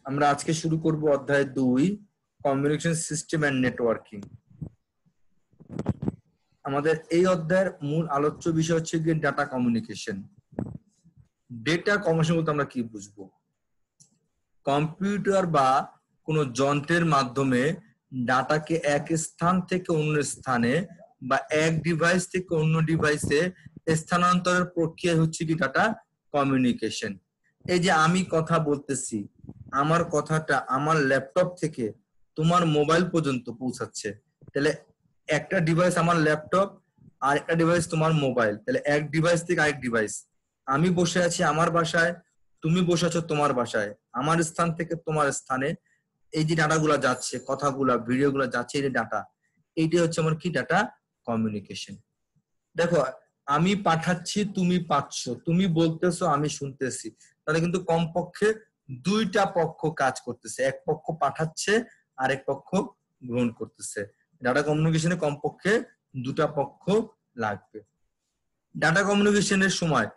আমরা আজকে শুরু করব অধ্যায় 2 কমিউনিকেশন সিস্টেম এন্ড নেটওয়ার্কিং। আমাদের এই অধ্যায়ের মূল আলোচ্য বিষয় হচ্ছে গিয়ে ডাটা কমিউনিকেশন। ডেটা কমিউনিকেশন বলতে আমরা কি বুঝবো? কম্পিউটার বা কোনো যন্ত্রের মাধ্যমে ডাটাকে এক স্থান থেকে অন্য স্থানে বা এক ডিভাইস থেকে অন্য ডিভাইসে স্থানান্তরের প্রক্রিয়া হচ্ছে কি ডাটা কমিউনিকেশন। এই যে আমি কথা বলতেছি, আমার কথাটা আমার ল্যাপটপ থেকে তোমার মোবাইল পর্যন্ত পৌঁছাচ্ছে, তাহলে একটা ডিভাইস আমার ল্যাপটপ আর একটা ডিভাইস তোমার মোবাইল, তাহলে এক ডিভাইস থেকে আরেক ডিভাইস। আমি বসে আছি আমার বাসায়, তুমি বসে আছো তোমার বাসায়, আমার স্থান থেকে তোমার স্থানে এই যে ডাটাগুলা যাচ্ছে, কথাগুলা ভিডিওগুলা যাচ্ছে, এই যে ডাটা, এইটা হচ্ছে আমার কি ডাটা কমিউনিকেশন। দেখো, আমি পাঠাচ্ছি, তুমি পাচ্ছ, তুমি বলতেছো, আমি শুনতেছি, তাহলে কিন্তু কমপক্ষে দুইটা পক্ষ কাজ করতেছে, এক পক্ষ পাঠাচ্ছে আর এক পক্ষ গ্রহণ করতেছে। ডাটা কমিউনিকেশনে কমপক্ষে দুটা পক্ষ লাগবে। ডাটা কমিউনিকেশনের সময়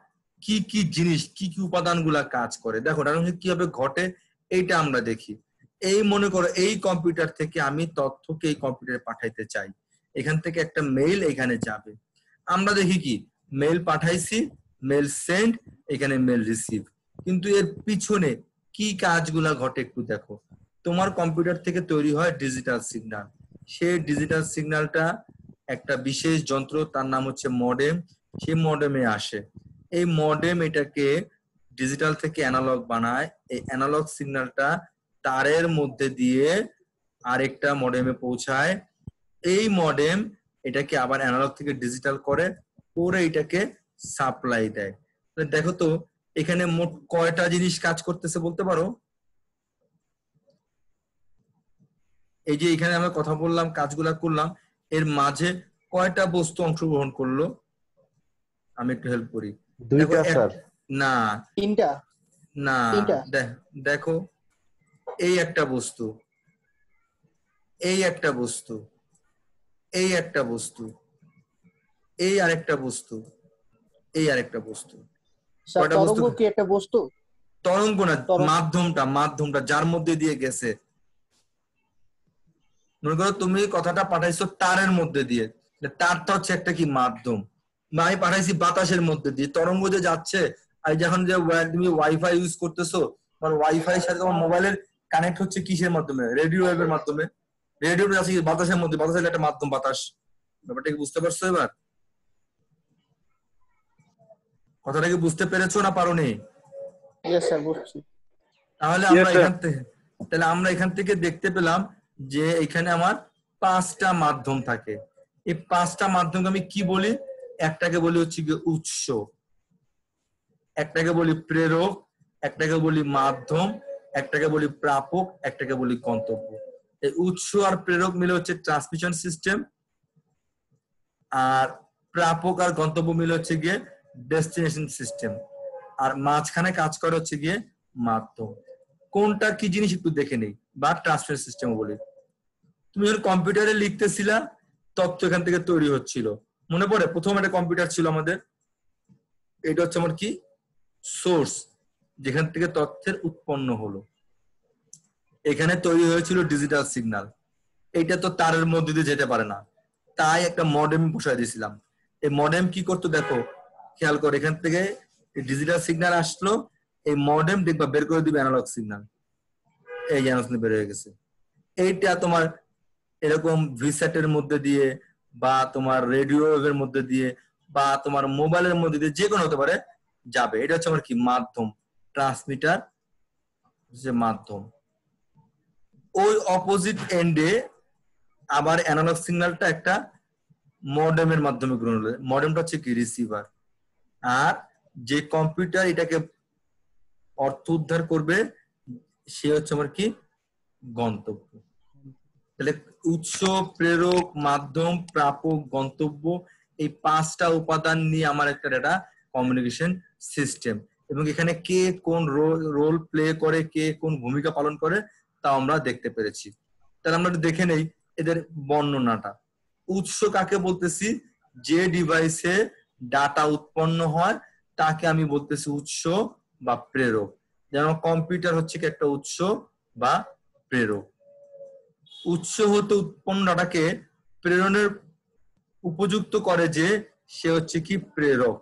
কি কি জিনিস, কি কি উপাদানগুলা কাজ করে, দেখো ডাটা কিভাবে ঘটে এইটা আমরা দেখি। এই মনে করো এই কম্পিউটার থেকে আমি তথ্যকে এই কম্পিউটারে পাঠাইতে চাই, এখান থেকে একটা মেইল এখানে যাবে, আমরা দেখি কি মেইল পাঠাইছি, মেইল সেন্ড, এখানে মেইল রিসিভ, কিন্তু এর পিছনে কি কাজগুলা ঘটে একটু দেখো। তোমার কম্পিউটার থেকে তৈরি হয় ডিজিটাল সিগন্যাল, সেই ডিজিটাল সিগন্যালটা একটা বিশেষ যন্ত্র, তার নাম হচ্ছে মডেম, সেই মডেমে আসে। এই মডেম এটাকে ডিজিটাল থেকে অ্যানালগ বানায়, এই অ্যানালগ সিগন্যালটা তারের মধ্যে দিয়ে আরেকটা মডেমে পৌঁছায়, এই মডেম এটাকে আবার অ্যানালগ থেকে ডিজিটাল করে পরে এটাকে সাপ্লাই দেয়। দেখো তো এখানে মোট কয়টা জিনিস কাজ করতেছে বলতে পারো? এই যে এখানে আমরা কথা বললাম, কাজগুলা করলাম, এর মাঝে কয়টা বস্তু অংশগ্রহণ করলো? আমি একটু হেল্প করি। দুইটা স্যার। না, তিনটা। না, দেখো এই একটা বস্তু, এই একটা বস্তু, এই একটা বস্তু, এই আরেকটা বস্তু, এই আরেকটা বস্তু। তরঙ্গ কি একটা বস্তু? তরঙ্গ না, মাধ্যমটা, মাধ্যমটা যার মধ্যে দিয়ে গেছে। মনে করো তুমি কথাটা পাঠাইছো তারের মধ্যে দিয়ে, তারটা হচ্ছে একটা কি মাধ্যম, বা আমি পাঠাইছি বাতাসের মধ্যে দিয়ে, তরঙ্গ যে যাচ্ছে। আর যখন যে তুমি ওয়াইফাই ইউজ করতেছো, তোমার ওয়াইফাই সাথে তোমার মোবাইলের কানেক্ট হচ্ছে কিসের মাধ্যমে? রেডিও ওয়েভের মাধ্যমে। রেডিওটা যাচ্ছে বাতাসের মধ্যে, বাতাসের একটা মাধ্যম বাতাস। ব্যাপারটা কি বুঝতে পারছো এবার? কথাটা কি বুঝতে পেরেছো না পারোনি? ইয়েস স্যার, বুঝছি। তাহলে আমরা এখান থেকে দেখতে পেলাম যে এখানে আমার 5টা মাধ্যম থাকে। এই 5টা মাধ্যমকে আমি কি বলি? একটাকে বলি হচ্ছে কি উৎস, একটাকে বলি প্রেরক, একটাকে বলি মাধ্যম, একটাকে বলি প্রাপক, একটাকে বলি গন্তব্য। এই উৎস আর প্রেরক মিলে হচ্ছে ট্রান্সমিশন সিস্টেম, আর প্রাপক আর গন্তব্য মিলে হচ্ছে গিয়ে ডেস্টিনেশন সিস্টেম, আর মাঝখানে কাজ করে হচ্ছে গিয়ে মাধ্যম। কোনটা কি জিনিস একটু দেখে নেই, বা ট্রান্সমিশন সিস্টেম বলি। তুমি যখন কম্পিউটারে লিখতেছিলা, তথ্য এখান থেকে তৈরি হচ্ছিল, মনে পড়ে? প্রথম একটা কম্পিউটার ছিল আমাদের, এটা হচ্ছে আমার কি সোর্স, যেখান থেকে তথ্যের উৎপন্ন হলো। এখানে তৈরি হয়েছিল ডিজিটাল সিগন্যাল, এইটা তো তারের মধ্যে দিয়ে যেতে পারে না, তাই একটা মডেম বসাই দিয়েছিলাম। এই মডেম কি করতো দেখো, খেয়াল করে, এখান থেকে ডিজিটাল সিগন্যাল আসলো, এই মডেম দেখবা বের করে দিবে অ্যানালগ সিগন্যাল, এই অ্যানালগ বের হয়ে গেছে। এইটা তোমার এরকম ভিস্যাটের মধ্যে দিয়ে, বা তোমার রেডিও ওয়েভের মধ্যে দিয়ে, বা তোমার মোবাইলের মধ্যে দিয়ে, যে কোনো হতে পারে, যাবে। এটা হচ্ছে আমার কি মাধ্যম, ট্রান্সমিটার যে মাধ্যম। ওই অপোজিট এন্ডে আবার অ্যানালগ সিগন্যালটা একটা মডেমের মাধ্যমে গ্রহণ হলো, মডেমটা হচ্ছে কি রিসিভার। আর যে কম্পিউটার এটাকে অর্থ উদ্ধার করবে সে হচ্ছে আমার কি গন্তব্য। তাহলে উৎস, প্রেরক, মাধ্যম, প্রাপক, গন্তব্য, এই 5টা উপাদান নিয়ে আমার একটা ডাটা কমিউনিকেশন সিস্টেম। এবং এখানে কে কোন রোল প্লে করে, কে কোন ভূমিকা পালন করে, তা আমরা দেখতে পেরেছি। তাহলে আমরা একটু দেখে নেই এদের বর্ণনাটা। উৎস কাকে বলতেছি? যে ডিভাইসে ডাটা উৎপন্ন হয় তাকে আমি বলতেছি উৎস বা প্রেরক। যেমন কম্পিউটার হচ্ছে কি একটা উৎস, বা প্রেরক। উৎস হতে উৎপন্ন ডাটাকে প্রেরণের উপযুক্ত করে যে সে হচ্ছে কি প্রেরক।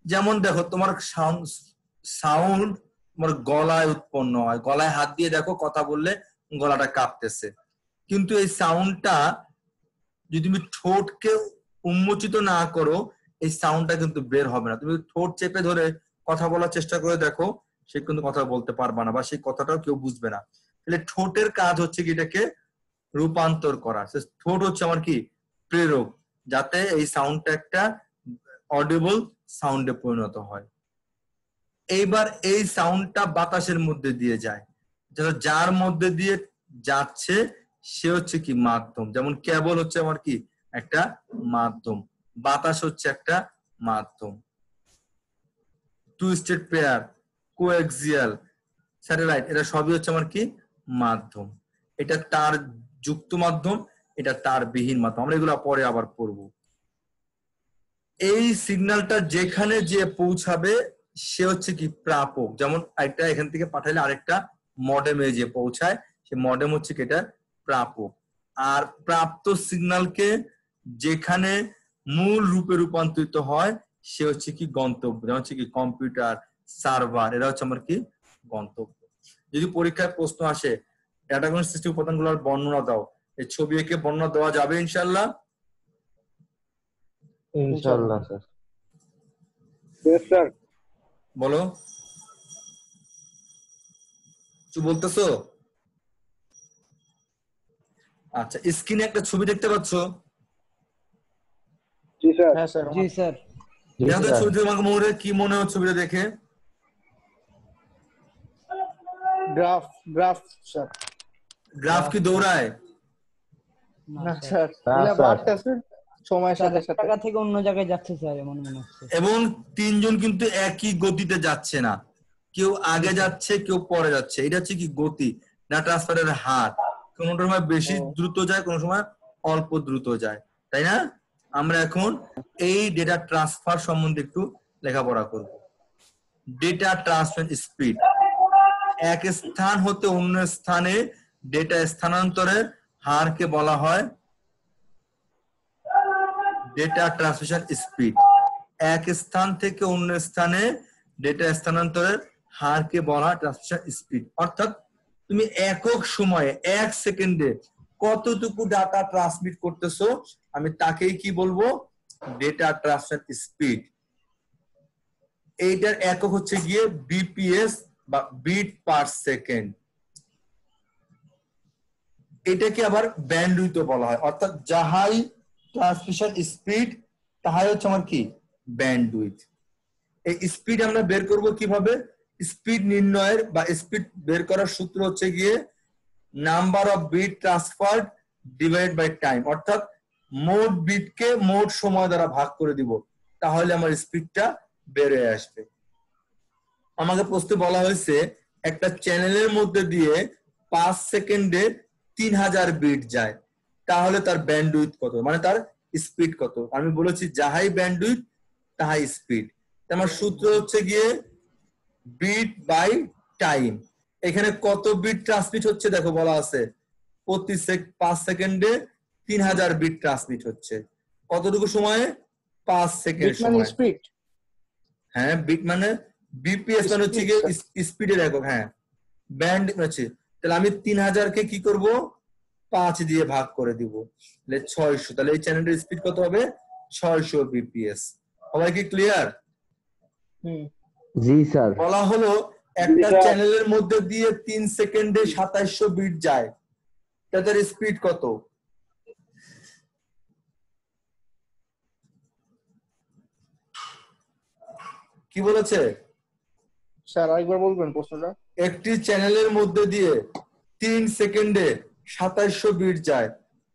যেমন দেখো তোমার সাউন্ড তোমার গলায় উৎপন্ন হয়, গলায় হাত দিয়ে দেখো কথা বললে গলাটা কাঁপতেছে, কিন্তু এই সাউন্ডটা যদি তুমি ঠোঁটকে উন্মোচিত না করো এই সাউন্ডটা কিন্তু বের হবে না। তুমি ঠোঁট চেপে ধরে কথা বলার চেষ্টা করে দেখো, সে কিন্তু কথা বলতে পারবে না বা সেই কথাটাও কেউ বুঝবে না। তাহলে ঠোঁটের কাজ হচ্ছে কি এটাকে রূপান্তর করা। ঠোঁট হচ্ছে আমার কি প্রেরক, যাতে এই সাউন্ডটা একটা অডিবল সাউন্ডে পরিণত হয়। এইবার এই সাউন্ডটা বাতাসের মধ্যে দিয়ে যায়, যার মধ্যে দিয়ে যাচ্ছে সে হচ্ছে কি মাধ্যম। যেমন কেবল হচ্ছে আমার কি একটা মাধ্যম, বাতাস হচ্ছে একটা মাধ্যম। টুইস্টেড পেয়ার, কোএক্সিয়াল, স্যাটেলাইট, এরা সবই হচ্ছে আমার কি মাধ্যম। এটা তার যুক্ত মাধ্যম, এটা তার বিহীন মাধ্যম। আমরা এগুলো পরে আবার পড়ব। এই সিগন্যালটা যেখানে যে পৌঁছাবে সে হচ্ছে কি প্রাপক। যেমন একটা এখান থেকে পাঠাইলে আরেকটা মডেমে যে পৌঁছায়, সে মডেম হচ্ছে কি এটা প্রাপক। আর প্রাপ্ত সিগন্যালকে যেখানে মূল রূপে রূপান্তরিত হয় সে হচ্ছে কি গন্তব্য। যেমন হচ্ছে কি কম্পিউটার, সার্ভার, এরা হচ্ছে আমার কি গন্তব্য। যদি পরীক্ষায় প্রশ্ন আসে ডেটাগোনিক সিস্টেম উপাদানগুলোর বর্ণনা দাও, এই ছবি এঁকে বর্ণনা দেওয়া যাবে ইনশাআল্লাহ? ইনশাআল্লাহ স্যার। Yes sir. বলো, কিছু বলতেছো? আচ্ছা, স্ক্রিনে একটা ছবি দেখতে পাচ্ছ? जी सर। हाँ सर। जी सर। দেখো তো ছবিতে তোমাকে মনে কি মনে হচ্ছে ছবিটা দেখে? Graph graph sir. গ্রাফ কি দৌড়ায়? না স্যার, না, এটা স্যার। বাড়তেছে সময়ের সাথে সাথে। জায়গা থেকে অন্য জায়গায় যাচ্ছে স্যার, এমন মনে হচ্ছে। এবং তিনজন কিন্তু একই গতিতে যাচ্ছে না, কেউ আগে যাচ্ছে কেউ পরে যাচ্ছে। এটা হচ্ছে কি গতি, না ট্রান্সফারের হার। কোন সময় বেশি দ্রুত যায়, কোন সময় অল্প দ্রুত যায়, তাই না? আমরা এখন এই ডেটা ট্রান্সফার সম্বন্ধে একটু লেখাপড়া করব। ডেটা ট্রান্সফার স্পিড, এক স্থান হতে অন্য স্থানে ডেটা স্থানান্তরের হারকে বলা হয় ডেটা ট্রান্সমিশন স্পিড। এক স্থান থেকে অন্য স্থানে ডেটা স্থানান্তরের হারকে বলা হয় ট্রান্সমিশন স্পিড। অর্থাৎ তুমি একক সময়ে এক সেকেন্ডে কতটুকু ডাটা ট্রান্সমিট করতেছো, আমি তাকেই কি বলবো ডেটা ট্রান্সমিশন স্পিড। এইটার একক হচ্ছে গিয়ে বিপিএস বা বিট পার সেকেন্ড। এটাকে আবার ব্যান্ডউইথ বলা হয়। অর্থাৎ যাহাই ট্রান্সমিশন স্পিড তাহাই হচ্ছে আমার কি ব্যান্ডউইথ। এই স্পিড আমরা বের করব কিভাবে? স্পিড নির্ণয়ের বা স্পিড বের করার সূত্র হচ্ছে গিয়ে number of bit transferred divide by time. অর্থাৎ মোট বিটকে মোট সময় দ্বারা ভাগ করে দিব, তাহলে আমার স্পিডটা বের হয়ে আসবে। আমাকে প্রশ্নে বলা হয়েছে একটা চ্যানেলের মধ্যে দিয়ে 5 সেকেন্ডে 3000 বিট যায়, তাহলে তার ব্যান্ডউইথ কত, মানে তার স্পিড কত? আমি বলেছি যাহাই ব্যান্ডউইথ তাহাই স্পিড। আমার সূত্র হচ্ছে গিয়ে বিট বাই টাইম। এখানে কত বিট ট্রান্সমিট হচ্ছে দেখো বলা আছে, প্রতি 5 সেকেন্ডে 3000 বিট ট্রান্সমিট হচ্ছে। কতটুকু সময়ে? 5 সেকেন্ড সময়। স্পিড, হ্যাঁ, বিট মানে বিপিএস মানে হচ্ছে গিয়ে স্পিডের একক। হ্যাঁ, ব্যান্ড হচ্ছে। তাহলে আমি 3000 কে কি করব 5 দিয়ে ভাগ করে দিব, তাহলে 600। তাহলে এই চ্যানেলের স্পিড কত হবে? 600 বিপিএস। সবাই কি ক্লিয়ার? জি স্যার। বলা হলো একটা চ্যানেলের মধ্যে দিয়ে 3 সেকেন্ডে 2700 বিট যায়, তাদের স্পিড কত? কি বলেছে স্যার আরেকবার বলবেন প্রশ্নটা? একটি চ্যানেলের মধ্যে দিয়ে 3 সেকেন্ডে 2700 বিট যায়,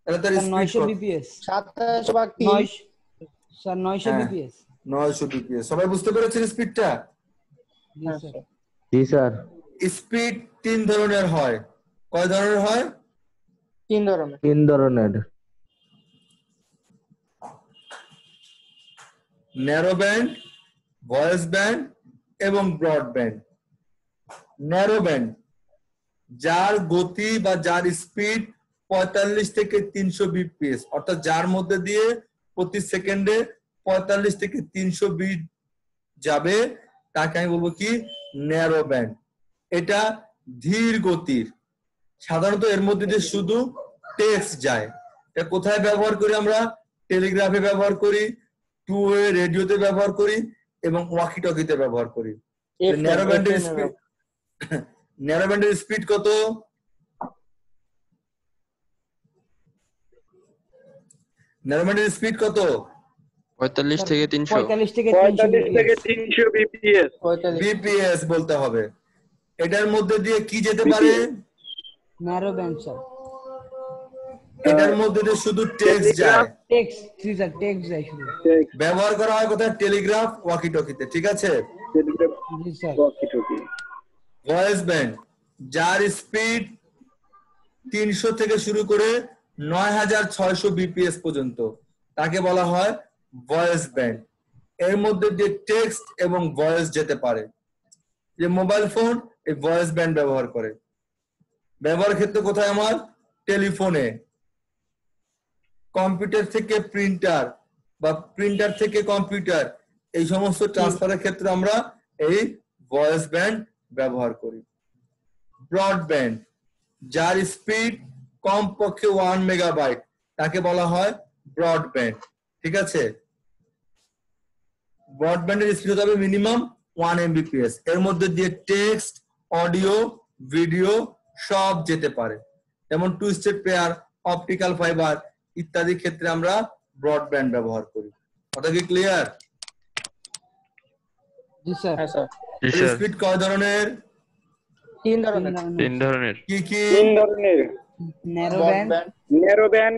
তাহলে তার স্পিড 900 কত? বিপিএস। 27 ভাগ 3 9 স্যার 900 হ্যাঁ, বিপিএস। 900 বিপিএস। সবাই বুঝতে পেরেছেন স্পিডটা? জি হ্যাঁ স্যার। স্যার। জি স্যার। স্পিড 3 ধরনের হয়। কয় ধরনের হয়? 3 ধরনের। 3 ধরনের। ন্যারো ব্যান্ড, ভয়েস ব্যান্ড এবং ব্রডব্যান্ড। ন্যারো ব্যান্ড যার গতি বা যার স্পিড 45 থেকে 300 বিপিএস, অর্থাৎ যার মধ্যে দিয়ে প্রতি সেকেন্ডে 45 থেকে 300 বিট যাবে, তাকে আমি বলবো কি ন্যারো ব্যান্ড। এটা ধীর গতির, সাধারণত এর মধ্যে দিয়ে শুধু টেক্সট যায়। এটা কোথায় ব্যবহার করি আমরা? টেলিগ্রাফে ব্যবহার করি, টু ওয়ে রেডিওতে ব্যবহার করি এবং ওয়াকি টকিতে ব্যবহার করি। ন্যারো ব্যান্ডের স্পিড, ন্যারো ব্যান্ডের স্পিড কত? ন্যারো ব্যান্ডের স্পিড কত? 45 থেকে 300। 45 থেকে 300 বিপিএস। বিপিএস বলতে হবে। এটার মধ্যে দিয়ে কি যেতে পারে? Narrow band sir. এটার মধ্যে দিয়ে শুধু টেক্সট যায়। টেক্সট, জি স্যার, টেক্সট যায় শুধু। ব্যবহার করা হয় কোথায়? টেলিগ্রাফ, ওয়াকি টকিতে, ঠিক আছে? জি স্যার। ভয়েস ব্যান্ড, যার স্পিড 300 থেকে শুরু করে 9600 বিপিএস পর্যন্ত, তাকে বলা হয় ভয়েস ব্যান্ড। এর মধ্যে দিয়ে টেক্সট এবং ভয়েস যেতে পারে। যে মোবাইল ফোন এই ভয়েস ব্যান্ড ব্যবহার করে। ব্যবহার ক্ষেত্রে কোথায় আমার? টেলিফোনে, কম্পিউটার থেকে প্রিন্টার বা প্রিন্টার থেকে কম্পিউটার, এই সমস্ত ট্রান্সফারের ক্ষেত্রে আমরা এই ভয়েস ব্যান্ড ব্যবহার করি। ব্রডব্যান্ড, যার স্পিড কমপক্ষে 1 মেগাবাইট, তাকে বলা হয় ব্রডব্যান্ড, ঠিক আছে? ব্রডব্যান্ডের স্পিড হতে হবে মিনিমাম 1 এমবিপিএস। এর মধ্যে দিয়ে টেক্সট, অডিও, ভিডিও সব যেতে পারে। যেমন twisted pair, optical fibre ইত্যাদি ক্ষেত্রে আমরা ব্রডব্যান্ড ব্যবহার করি। কথা কি ক্লিয়ার? জি স্যার। হ্যাঁ স্যার। স্পিড কয় ধরনের? 3 ধরনের। 3 ধরনের। কি কি? 3 ধরনের। Narrow band, narrow band,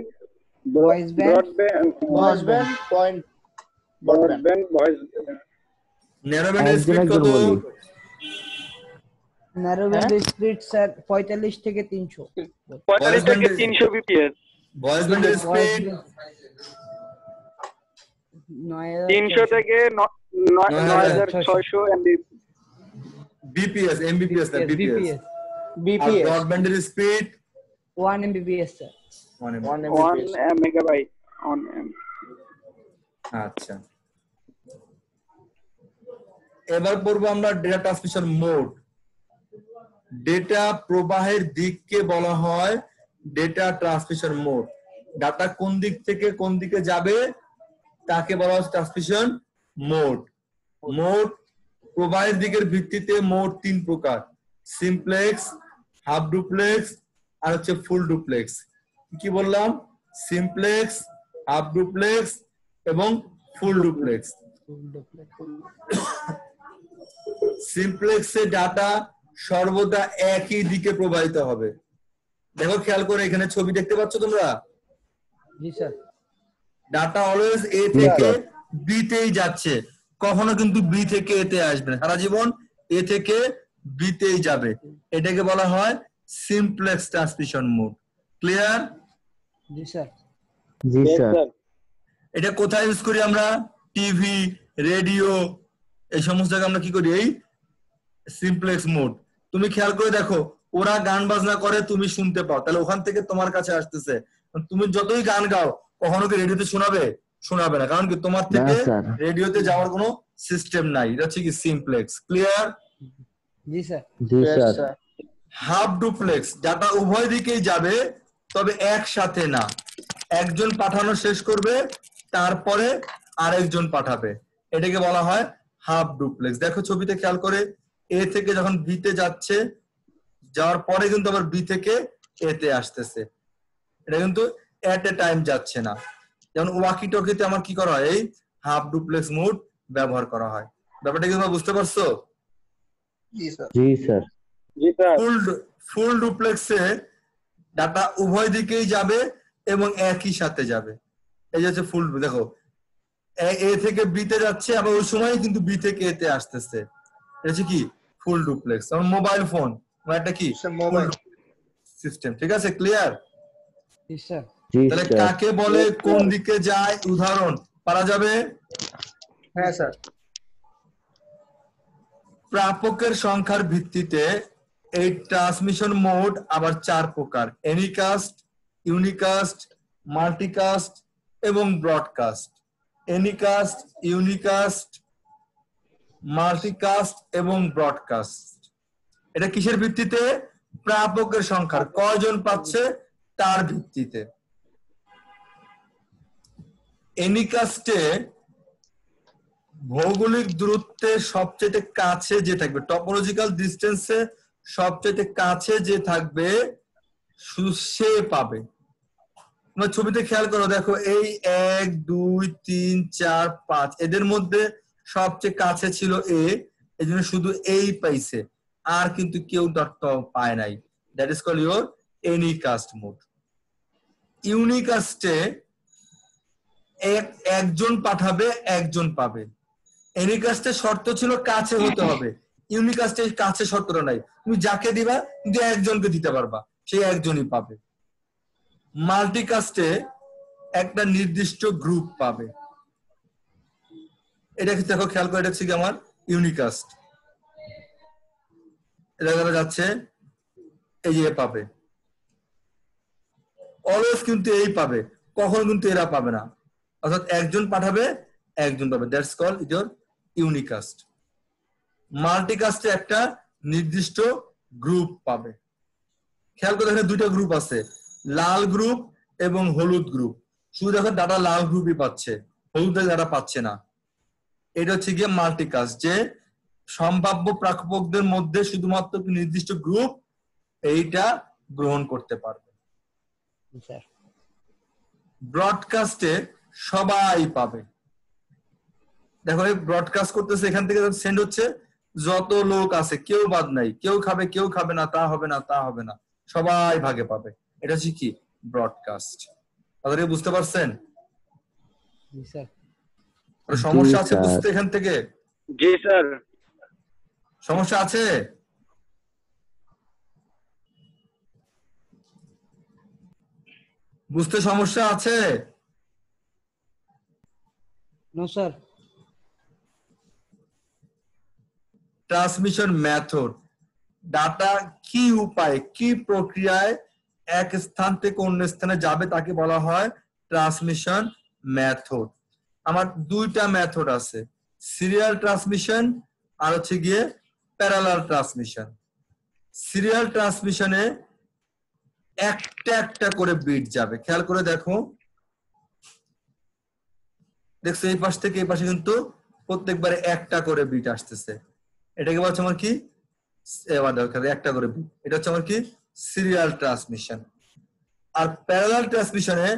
voice band, voice band, point broadband, voice. Narrow ব্যান্ডের স্পিড একজন কত? বলি। ন্যারো ব্যান্ডের স্পিড স্যার 45 থেকে 300। 45 থেকে 300 বিপিএস। ভয়েস ব্যান্ডের স্পিড 300 থেকে 9600 এমবি। বিপিএস, এমবিপিএস না বিপিএস। আর বিপিএস, ব্রডব্যান্ডের speed 1 Mbps sir. 1 1 1 Mbps। Megabyte on. আচ্ছা, এবার পড়বো আমরা ডেটা ট্রান্সমিশন মোড। ডেটা প্রবাহের দিককে বলা হয় ডেটা ট্রান্সমিশন মোড। ডাটা কোন দিক থেকে কোন দিকে যাবে তাকে বলা হয় ট্রান্সমিশন মোড। মোড প্রবাহের দিকের ভিত্তিতে মোড 3 প্রকার: সিমপ্লেক্স, হাফ ডুপ্লেক্স আর হচ্ছে ফুল ডুপ্লেক্স। কি বললাম? সিমপ্লেক্স, হাফ ডুপ্লেক্স এবং ফুল ডুপ্লেক্স। সিমপ্লেক্সে ডাটা সর্বদা একই দিকে প্রবাহিত হবে। দেখো খেয়াল করে, এখানে ছবি দেখতে পাচ্ছ তোমরা? জি স্যার। ডাটা অলওয়েজ এ থেকে বি তেই যাচ্ছে, কখনো কিন্তু বি থেকে এতে আসবে না। সারা জীবন এ থেকে বি তেই যাবে। এটাকে বলা হয় সিমপ্লেক্স ট্রান্সমিশন মোড। ক্লিয়ার? জি স্যার। জি স্যার। এটা কোথায় ইউজ করি আমরা? টিভি, রেডিও, এই সমস্ত জায়গায় আমরা কি করি? এই সিমপ্লেক্স মোড। তুমি খেয়াল করে দেখো, ওরা গান বাজনা করে, তুমি শুনতে পাও, তাহলে ওখান থেকে তোমার কাছে আসতেছে। তুমি যতই গান গাও, কখনো কি রেডিওতে শোনাবে? শোনাবে না, কারণ কি তোমার থেকে রেডিওতে যাওয়ার কোনো সিস্টেম নাই। এটা হচ্ছে কি সিমপ্লেক্স। ক্লিয়ার? জি স্যার। জি স্যার। হাফ ডুপ্লেক্স, ডাটা উভয় দিকেই যাবে, তবে একসাথে না। একজন পাঠানো শেষ করবে, তারপরে আরেকজন পাঠাবে। এটাকে বলা হয় হাফ ডুপ্লেক্স। দেখো ছবিতে খেয়াল করে, এ থেকে যখন বি তে যাচ্ছে, যাওয়ার পরে কিন্তু আবার বি থেকে এ তে আসতেছে। এটা কিন্তু এট এ টাইম যাচ্ছে না। যেমন ওয়াকি টকিতে আমার কি করা হয়? এই হাফ ডুপ্লেক্স মোড ব্যবহার করা হয়। ব্যাপারটা কি তোমরা বুঝতে পারছো? জি স্যার। জি স্যার। জি স্যার। ফুল ডুপ্লেক্সে ডাটা উভয় দিকেই যাবে এবং একই সাথে যাবে। এই যে হচ্ছে ফুল। দেখো এ থেকে বি তে যাচ্ছে, আবার ওই সময় কিন্তু বি থেকে এ তে আসতেছে। এটা হচ্ছে কি ফুল ডুপ্লেক্স। যেমন মোবাইল ফোন, একটা কি মোবাইল সিস্টেম। ঠিক আছে? ক্লিয়ার? জি স্যার। তাহলে কাকে বলে, কোন দিকে যায়, উদাহরণ পারা যাবে? হ্যাঁ স্যার। প্রাপকের সংখ্যার ভিত্তিতে এই ট্রান্সমিশন মোড আবার 4 প্রকার: এনিকাস্ট, ইউনিকাস্ট, মাল্টিকাস্ট এবং ব্রডকাস্ট। এনিকাস্ট, ইউনিকাস্ট, মাল্টিকাস্ট এবং ব্রডকাস্ট। এটা কিসের ভিত্তিতে? প্রাপকের সংখ্যার, কয়জন পাচ্ছে তার ভিত্তিতে। এনিকাস্টে ভৌগোলিক দূরত্বের সবচেয়ে কাছে যে থাকবে, টপোলজিক্যাল ডিস্টেন্সে সবচেয়ে কাছে যে থাকবে শুধু সে পাবে। তোমরা ছবিতে খেয়াল করো, দেখো এই 1 2 3 4 5 এদের মধ্যে সবচেয়ে কাছে ছিল এ, এই জন্য শুধু এই পাইছে, আর কিন্তু কেউ ডটটাও পায় নাই। That is call your anycast mode. ইউনিকাস্টে একজন পাঠাবে, একজন পাবে। এনিকাস্টের শর্ত ছিল কাছে হতে হবে, ইউনিকাস্টের কাছে শর্তটা নাই, তুমি যাকে দিবা কিন্তু একজনকে দিতে পারবা, সেই একজনই পাবে। মাল্টিকাস্টে একটা নির্দিষ্ট গ্রুপ পাবে। এটা দেখো, খেয়াল করে, এটা হচ্ছে কি আমার ইউনিকাস্ট। এটা দেখা যাচ্ছে এই যে পাবে, অলওয়েজ কিন্তু এই পাবে, কখনো কিন্তু এরা পাবে না, অর্থাৎ একজন পাঠাবে একজন পাবে। That's call your unicast. মাল্টিকাস্টে একটা নির্দিষ্ট গ্রুপ পাবে। খেয়াল করে দেখেন, দুইটা গ্রুপ আছে, লাল গ্রুপ এবং হলুদ গ্রুপ। শুধু দেখো ডাটা লাল গ্রুপই পাচ্ছে, হলুদ ডাটা পাচ্ছে না। এটা হচ্ছে গিয়ে মাল্টিকাস্ট, যে সম্ভাব্য প্রাপকদের মধ্যে শুধুমাত্র নির্দিষ্ট গ্রুপ এইটা গ্রহণ করতে পারবে। স্যার ব্রডকাস্টে সবাই পাবে। দেখো এই ব্রডকাস্ট করতেছে, এখান থেকে সেন্ড হচ্ছে, যত লোক আছে কেউ বাদ নাই, কেউ খাবে কেউ খাবে না, তা হবে না তা হবে না, সবাই ভাগে পাবে। এটা হচ্ছে কি ব্রডকাস্ট। তাহলে বুঝতে পারছেন? জি স্যার। সমস্যা আছে স্যার। বুঝতে এখান থেকে? জি স্যার। সমস্যা আছে? বুঝতে সমস্যা আছে? No sir. Transmission method, data কি উপায় কি প্রক্রিয়ায় এক স্থান থেকে অন্য স্থানে যাবে তাকে বলা হয় ট্রান্সমিশন মেথড। আমার দুইটা মেথড আছে, সিরিয়াল ট্রান্সমিশন আর হচ্ছে গিয়ে প্যারালাল ট্রান্সমিশন। সিরিয়াল ট্রান্সমিশনে একটা একটা করে বিট যাবে। খেয়াল করে দেখো, দেখছো এই পাশ থেকে এই পাশে কিন্তু প্রত্যেকবারে একটা করে বিট আসতেছে। এটাকে বলছে আমার কি, এবার দেখো একটা করে বিট, এটা হচ্ছে আমার কি serial transmission. Are parallel ট্রান্সমিশনে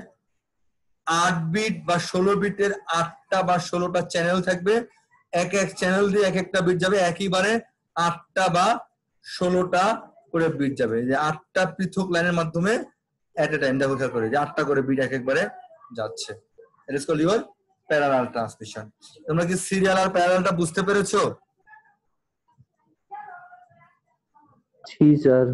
8 bit বা 16 বিটের 8টা বা 16টা চ্যানেল থাকবে, এক এক চ্যানেল দিয়ে এক একটা বিট যাবে, একইবারে 8টা বা 16টা করে বিট যাবে, যে 8টা পৃথক লাইনের মাধ্যমে এট এ টাইম দেখো, খেয়াল করে যে 8টা করে বিট এক একবারে যাচ্ছে। It is called your parallel transmission. তোমরা কি সিরিয়াল আর প্যারালালটা বুঝতে পেরেছো? জি স্যার।